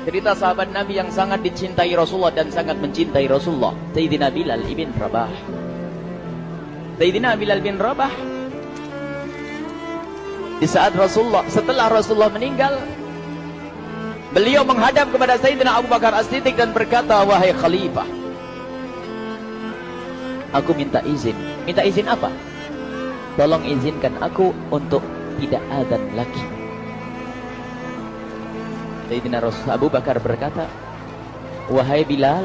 Cerita sahabat Nabi yang sangat dicintai Rasulullah dan sangat mencintai Rasulullah, Sayyidina Bilal ibn Rabah. Sayyidina Bilal bin Rabah, di saat setelah Rasulullah meninggal, beliau menghadap kepada Sayyidina Abu Bakar As-Siddiq dan berkata, wahai khalifah, aku minta izin. Minta izin apa? Tolong izinkan aku untuk tidak azan lagi. Sayyidina Abu Bakar berkata, wahai Bilal,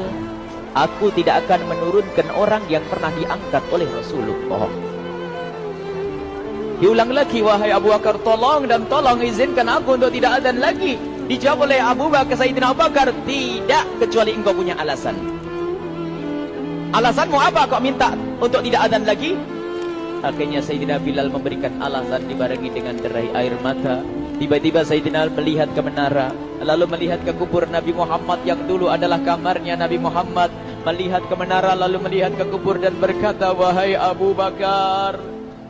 aku tidak akan menurunkan orang yang pernah diangkat oleh Rasulullah. Diulang lagi, wahai Abu Bakar, tolong dan tolong izinkan aku untuk tidak azan lagi. Dijawab oleh Abu Bakar, Sayyidina Abu Bakar, tidak, kecuali engkau punya alasan. Alasanmu apa kau minta untuk tidak azan lagi? Akhirnya Sayyidina Bilal memberikan alasan dibarengi dengan derai air mata. Tiba-tiba Sayyidina melihat ke menara, lalu melihat ke kubur Nabi Muhammad yang dulu adalah kamarnya Nabi Muhammad. Melihat ke menara, lalu melihat ke kubur dan berkata, wahai Abu Bakar,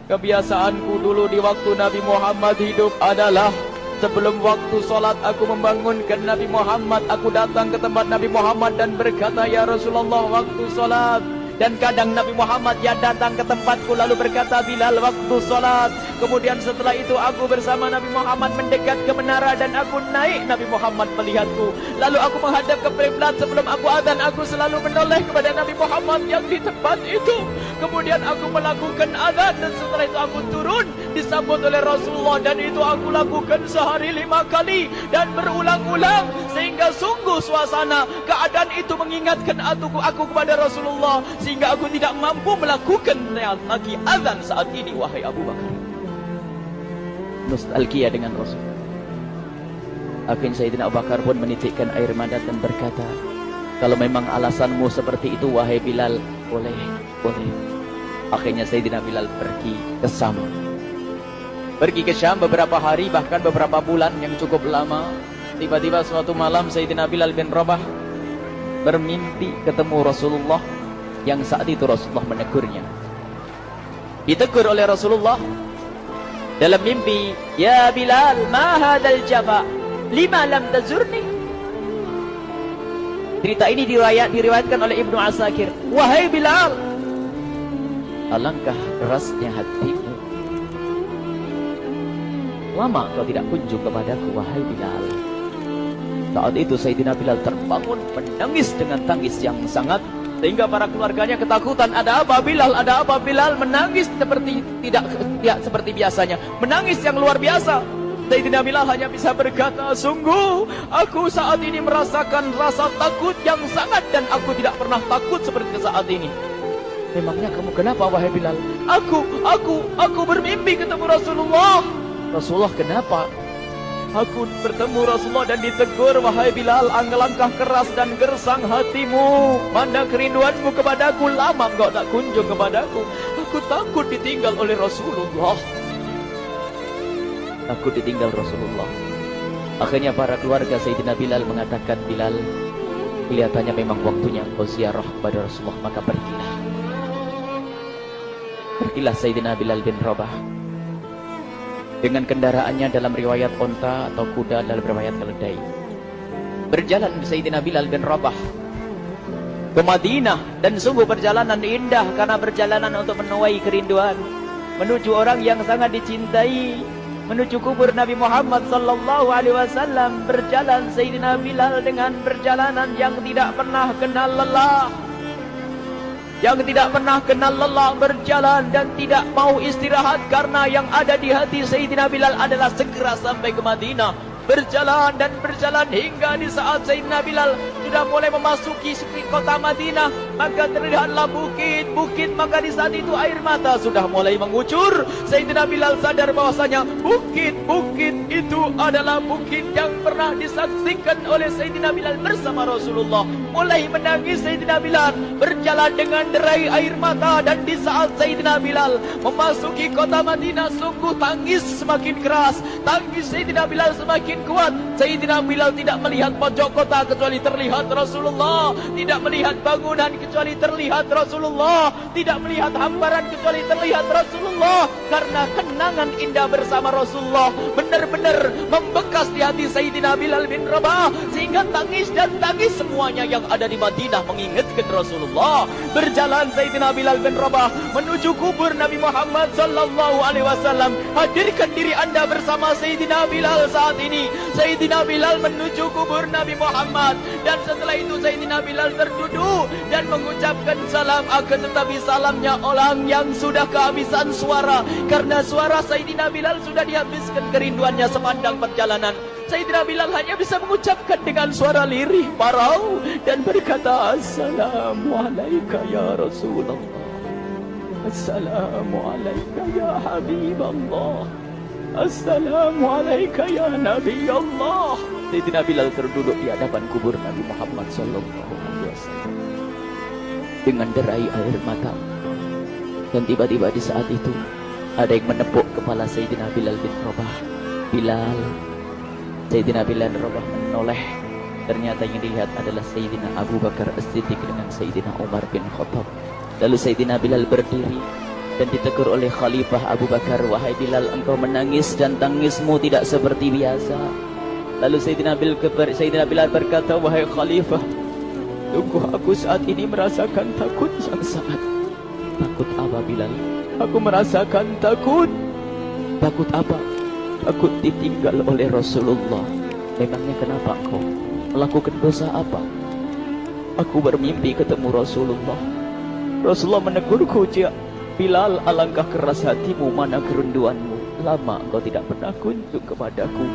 kebiasaanku dulu di waktu Nabi Muhammad hidup adalah sebelum waktu solat aku membangunkan Nabi Muhammad. Aku datang ke tempat Nabi Muhammad dan berkata, ya Rasulullah, waktu solat. Dan kadang Nabi Muhammad ya datang ke tempatku lalu berkata, Bilal, waktu solat. Kemudian setelah itu aku bersama Nabi Muhammad mendekat ke menara dan aku naik. Nabi Muhammad melihatku. Lalu aku menghadap ke kiblat. Sebelum aku azan, aku selalu menoleh kepada Nabi Muhammad yang di tempat itu. Kemudian aku melakukan azan dan setelah itu aku turun disambut oleh Rasulullah, dan itu aku lakukan sehari 5 kali dan berulang-ulang sehingga sungguh suasana keadaan itu mengingatkan aku kepada Rasulullah sehingga aku tidak mampu melakukan lagi azan saat ini. Wahai Abu Bakar, nostalgia dengan Rasul. Akhirnya Sayyidina Abu Bakar pun menitikkan air mata dan berkata, kalau memang alasanmu seperti itu wahai Bilal, boleh. Akhirnya Sayyidina Bilal pergi ke Syam. Pergi ke Syam beberapa hari, bahkan beberapa bulan yang cukup lama. Tiba-tiba suatu malam Sayyidina Bilal bin Rabah bermimpi ketemu Rasulullah, yang saat itu Rasulullah menegurnya. Ditegur oleh Rasulullah dalam mimpi, ya Bilal, ma hadzal jafa, lima lam tazurni. Cerita ini diriwayatkan oleh Ibnu Asakir. Wahai Bilal, alangkah kerasnya hatimu, lama kau tidak kunjung kepadaku wahai Bilal. Saat itu Sayyidina Bilal terbangun menangis dengan tangis yang sangat, sehingga para keluarganya ketakutan. Ada apa Bilal? Ada apa Bilal? Menangis seperti tidak seperti biasanya, menangis yang luar biasa. Sayyidina Bilal hanya bisa berkata, sungguh aku saat ini merasakan rasa takut yang sangat, dan aku tidak pernah takut seperti saat ini. Memangnya kamu kenapa wahai Bilal? Aku bermimpi ketemu Rasulullah. Rasulullah kenapa? Aku bertemu Rasulullah dan ditegur, wahai Bilal, langkah keras dan gersang hatimu. Mana kerinduanmu kepadaku, lama engkau tak kunjung kepadaku. Aku takut ditinggal oleh Rasulullah. Takut ditinggal Rasulullah. Akhirnya para keluarga Sayyidina Bilal mengatakan, Bilal, kelihatannya memang waktunya engkau ziarah kepada Rasulullah, maka pergilah. Pergilah Sayyidina Bilal bin Rabah dengan kendaraannya, dalam riwayat onta atau kuda, dalam riwayat keledai. Berjalan Sayyidina Bilal bin Rabah ke Madinah, dan sungguh perjalanan indah karena perjalanan untuk menuai kerinduan, menuju orang yang sangat dicintai, menuju kubur Nabi Muhammad sallallahu alaihi wasallam. Berjalan Sayyidina Bilal dengan perjalanan yang tidak pernah kenal lelah, berjalan dan tidak mau istirahat, karena yang ada di hati Sayyidina Bilal adalah segera sampai ke Madinah. Berjalan dan berjalan hingga di saat Sayyidina Bilal sudah mulai memasuki kota Madinah, maka terlihatlah bukit-bukit. Maka di saat itu air mata sudah mulai mengucur. Sayyidina Bilal sadar bahwasanya bukit-bukit itu adalah bukit yang pernah disaksikan oleh Sayyidina Bilal bersama Rasulullah. mulai menangis Sayyidina Bilal, berjalan dengan derai air mata. Dan di saat Sayyidina Bilal memasuki kota Madinah, sungguh tangis semakin keras, tangis Sayyidina Bilal semakin kuat. Sayyidina Bilal tidak melihat pojok kota kecuali terlihat Rasulullah, tidak melihat bangunan kecuali terlihat Rasulullah, tidak melihat hamparan kecuali terlihat Rasulullah. Karena kenangan indah bersama Rasulullah benar-benar membekas di hati Sayyidina Bilal bin Rabah, sehingga tangis dan tangis semuanya yang ada di Madinah mengingatkan Rasulullah. Berjalan Sayyidina Bilal bin Rabah menuju kubur Nabi Muhammad sallallahu alaihi wasallam. Hadirkan diri Anda bersama Sayyidina Bilal saat ini. Sayyidina Bilal menuju kubur Nabi Muhammad, dan setelah itu Sayyidina Bilal terduduk dan mengucapkan salam. Akan tetapi salamnya orang yang sudah kehabisan suara, karena suara Sayyidina Bilal sudah dihabiskan kerinduannya sepanjang perjalanan. Sayyidina Bilal hanya bisa mengucapkan dengan suara lirih parau dan berkata, Assalamualaikum ya Rasulullah, Assalamualaikum ya Habiballah, Assalamualaikum ya Nabi Allah. Sayyidina Bilal terduduk di hadapan kubur Nabi Muhammad sallallahu alaihi wasallam dengan derai air mata. Dan tiba-tiba di saat itu ada yang menepuk kepala Sayyidina Bilal bin Rabah. Bilal. Sayyidina Bilal bin Rabah menoleh. Ternyata yang dilihat adalah Sayyidina Abu Bakar As-Siddiq dengan Sayyidina Umar bin Khattab. Lalu Sayyidina Bilal berdiri dan ditegur oleh Khalifah Abu Bakar, wahai Bilal, engkau menangis dan tangismu tidak seperti biasa. Lalu Sayyidina Bilal berkata, wahai Khalifah, sungguh aku saat ini merasakan takut yang sangat. Takut apa Bilal? Aku merasakan takut. Takut apa? Takut ditinggal oleh Rasulullah. Memangnya kenapa engkau melakukan dosa apa? Aku bermimpi ketemu Rasulullah. Rasulullah menegurku, Bilal, alangkah keras hatimu, mana kerinduanmu. Lama engkau tidak pernah kunjung kepadaku.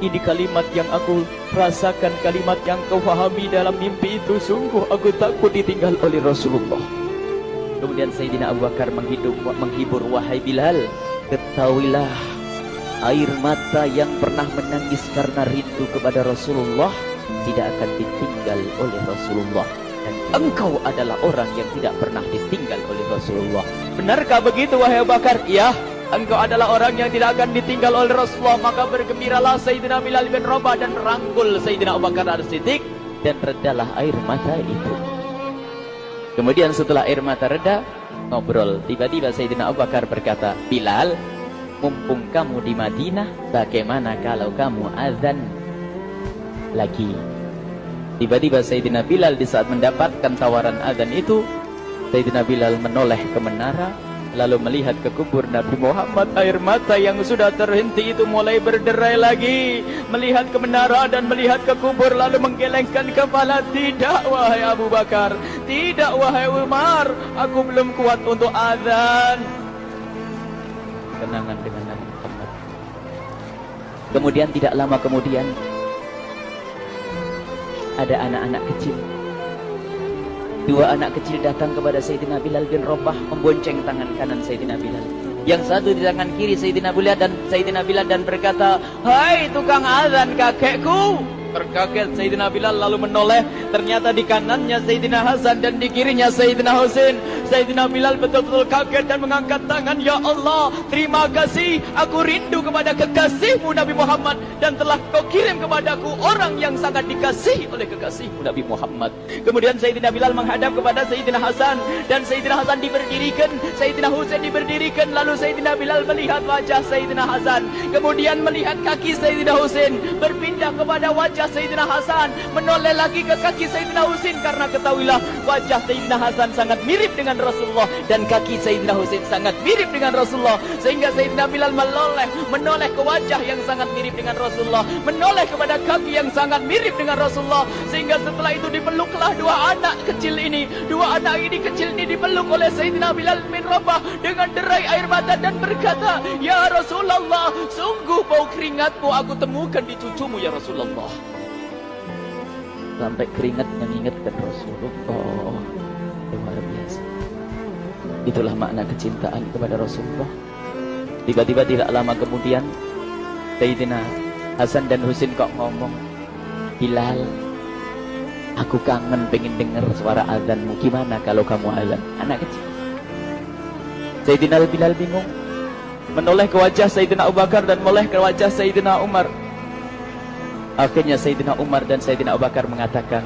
Ini kalimat yang aku rasakan, kalimat yang kau fahami dalam mimpi itu. Sungguh aku takut ditinggal oleh Rasulullah. Kemudian Sayyidina Abu Bakar menghibur, wahai Bilal, ketahuilah, air mata yang pernah menangis karena rindu kepada Rasulullah tidak akan ditinggal oleh Rasulullah. Dan engkau adalah orang yang tidak pernah ditinggal oleh Rasulullah. Benarkah begitu wahai Abu Bakar? Ya, engkau adalah orang yang tidak akan ditinggal oleh Rasulullah. Maka bergembiralah Sayyidina Bilal bin Rabah dan rangkul Sayyidina Abu Bakar As-Siddiq, dan redalah air mata itu. Kemudian setelah air mata reda, ngobrol. Tiba-tiba Sayyidina Abu Bakar berkata, Bilal, mumpung kamu di Madinah, bagaimana kalau kamu azan lagi? Tiba-tiba Sayyidina Bilal di saat mendapatkan tawaran azan itu, Sayyidina Bilal menoleh ke menara, lalu melihat ke kubur Nabi Muhammad. Air mata yang sudah terhenti itu mulai berderai lagi. Melihat ke menara dan melihat ke kubur, lalu menggelengkan kepala. Tidak wahai Abu Bakar, tidak wahai Umar, aku belum kuat untuk azan. Kenangan dengan Nabi Muhammad. Kemudian tidak lama kemudian ada anak-anak kecil. Dua anak kecil datang kepada Sayyidina Bilal bin Rabah, membonceng tangan kanan Sayyidina Bilal. Yang satu di tangan kiri Sayyidina Bilal dan berkata, hai tukang azan kakekku. Terkaget Sayyidina Bilal lalu menoleh. Ternyata di kanannya Sayyidina Hasan dan di kirinya Sayyidina Husain. Sayyidina Bilal betul-betul kaget dan mengangkat tangan. Ya Allah, terima kasih. Aku rindu kepada kekasihmu Nabi Muhammad, dan telah kau kirim kepadaku orang yang sangat dikasihi oleh kekasihmu Nabi Muhammad. Kemudian Sayyidina Bilal menghadap kepada Sayyidina Hasan, dan Sayyidina Hasan diberdirikan, Sayyidina Husain diberdirikan. Lalu Sayyidina Bilal melihat wajah Sayyidina Hasan, kemudian melihat kaki Sayyidina Husain, berpindah kepada wajah Sayyidina Hasan, menoleh lagi ke kaki Sayyidina Husain. Karena ketahuilah, wajah Sayyidina Hasan sangat mirip dengan Rasulullah, dan kaki Sayyidina Husain sangat mirip dengan Rasulullah. Sehingga Sayyidina Bilal menoleh ke wajah yang sangat mirip dengan Rasulullah, menoleh kepada kaki yang sangat mirip dengan Rasulullah. Sehingga setelah itu dipeluklah dua anak kecil ini. Dua anak ini kecil ini dipeluk oleh Sayyidina Bilal bin Rabah dengan derai air mata dan berkata, ya Rasulullah, sungguh bau keringatmu aku temukan di cucumu ya Rasulullah. Sampai keringat mengingatkan Rasulullah. Luar biasa. Itulah makna kecintaan kepada Rasulullah. Tiba-tiba tidak lama kemudian Sayyidina Hasan dan Husain kok ngomong, Bilal, Aku kangen pengen dengar suara azanmu. Gimana kalau kamu azan? Anak kecil. Sayyidina Bilal bingung. Menoleh ke wajah Sayyidina Abu Bakar dan menoleh ke wajah Sayyidina Umar. Akhirnya Sayyidina Umar dan Sayyidina Abu Bakar mengatakan,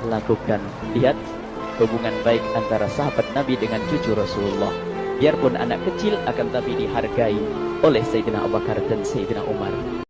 lakukan. Lihat hubungan baik antara sahabat Nabi dengan cucu Rasulullah. Biarpun anak kecil akan tapi dihargai oleh Sayyidina Abu Bakar dan Sayyidina Umar.